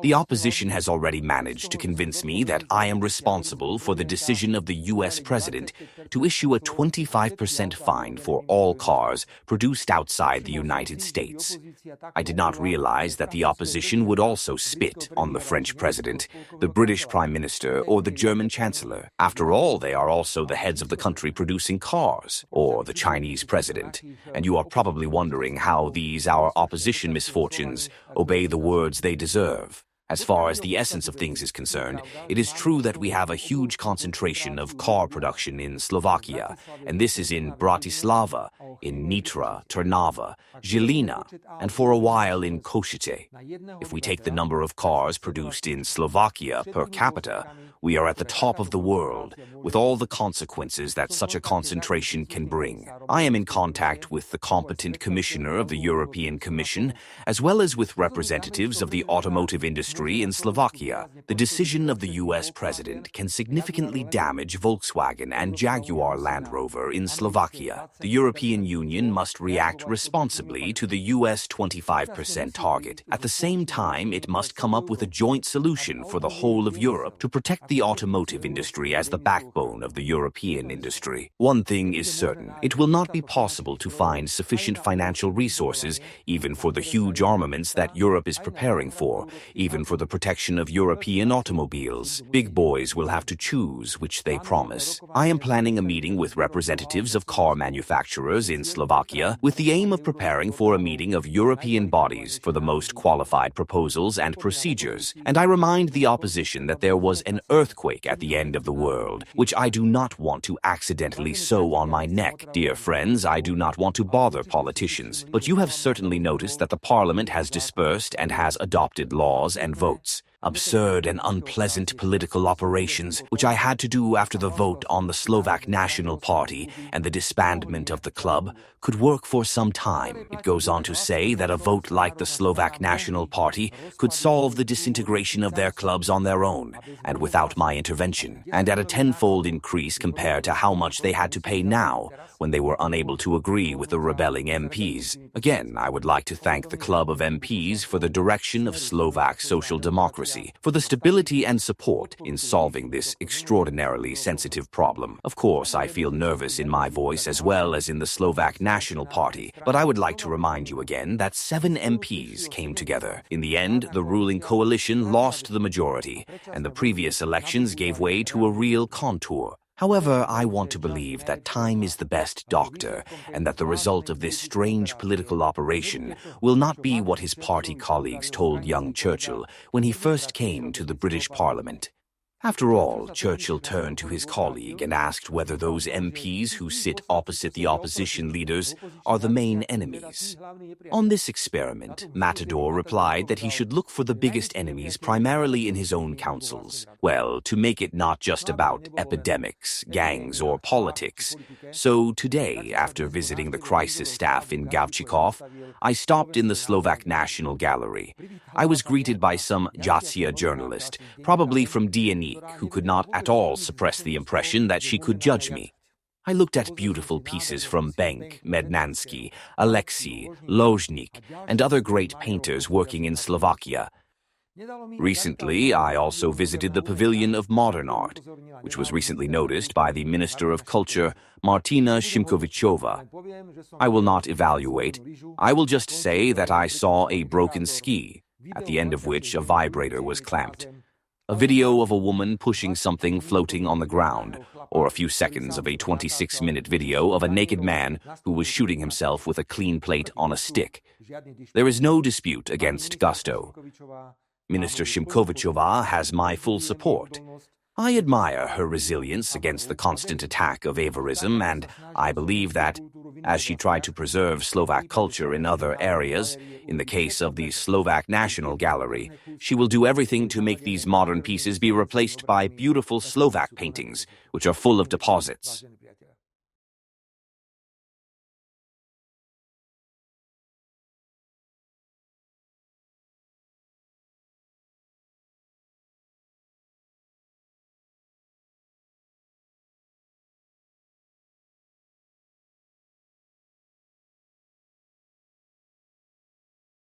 The opposition has already managed to convince me that I am responsible for the decision of the U.S. president to issue a 25% fine for all cars produced outside the United States. I did not realize that the opposition would also spit on the French president, the British prime minister, or the German chancellor. After all, they are also the heads of the country producing cars, or the Chinese president. And you are probably wondering how these, our opposition misfortunes, obey the words they deserve. As far as the essence of things is concerned, it is true that we have a huge concentration of car production in Slovakia, and this is in Bratislava, in Nitra, Trnava, Žilina, and for a while in Košice. If we take the number of cars produced in Slovakia per capita, we are at the top of the world, with all the consequences that such a concentration can bring. I am in contact with the competent commissioner of the European Commission, as well as with representatives of the automotive industry in Slovakia. The decision of the U.S. president can significantly damage Volkswagen and Jaguar Land Rover in Slovakia. The European Union must react responsibly to the U.S. 25% target. At the same time, it must come up with a joint solution for the whole of Europe to protect the automotive industry as the backbone of the European industry. One thing is certain, it will not be possible to find sufficient financial resources even for the huge armaments that Europe is preparing for, even for the protection of European automobiles. Big boys will have to choose which they promise. I am planning a meeting with representatives of car manufacturers in Slovakia with the aim of preparing for a meeting of European bodies for the most qualified proposals and procedures. And I remind the opposition that there was an earthquake at the end of the world, which I do not want to accidentally sow on my neck. Dear friends, I do not want to bother politicians, but you have certainly noticed that the parliament has dispersed and has adopted laws and votes. Absurd and unpleasant political operations, which I had to do after the vote on the Slovak National Party and the disbandment of the club, could work for some time. It goes on to say that a vote like the Slovak National Party could solve the disintegration of their clubs on their own, and without my intervention, and at a tenfold increase compared to how much they had to pay now, when they were unable to agree with the rebelling MPs. Again, I would like to thank the club of MPs for the direction of Slovak social democracy, for the stability and support in solving this extraordinarily sensitive problem. Of course, I feel nervous in my voice as well as in the Slovak National Party, but I would like to remind you again that 7 MPs came together. In the end, the ruling coalition lost the majority, and the previous elections gave way to a real contour. However, I want to believe that time is the best doctor, and that the result of this strange political operation will not be what his party colleagues told young Churchill when he first came to the British Parliament. After all, Churchill turned to his colleague and asked whether those MPs who sit opposite the opposition leaders are the main enemies. On this experiment, Matador replied that he should look for the biggest enemies primarily in his own councils. Well, to make it not just about epidemics, gangs, or politics. So today, after visiting the crisis staff in Gavčíkov, I stopped in the Slovak National Gallery. I was greeted by some Jacia journalist, probably from DNE, who could not at all suppress the impression that she could judge me. I looked at beautiful pieces from Benk, Mednansky, Alexei, Loznik, and other great painters working in Slovakia. Recently, I also visited the Pavilion of Modern Art, which was recently noticed by the Minister of Culture, Martina Šimkovičová. I will not evaluate. I will just say that I saw a broken ski, at the end of which a vibrator was clamped. A video of a woman pushing something floating on the ground, or a few seconds of a 26-minute video of a naked man who was shooting himself with a clean plate on a stick. There is no dispute against Gusto. Minister Šimkovičová has my full support. I admire her resilience against the constant attack of avaricism, and I believe that, as she tried to preserve Slovak culture in other areas, in the case of the Slovak National Gallery, she will do everything to make these modern pieces be replaced by beautiful Slovak paintings, which are full of deposits.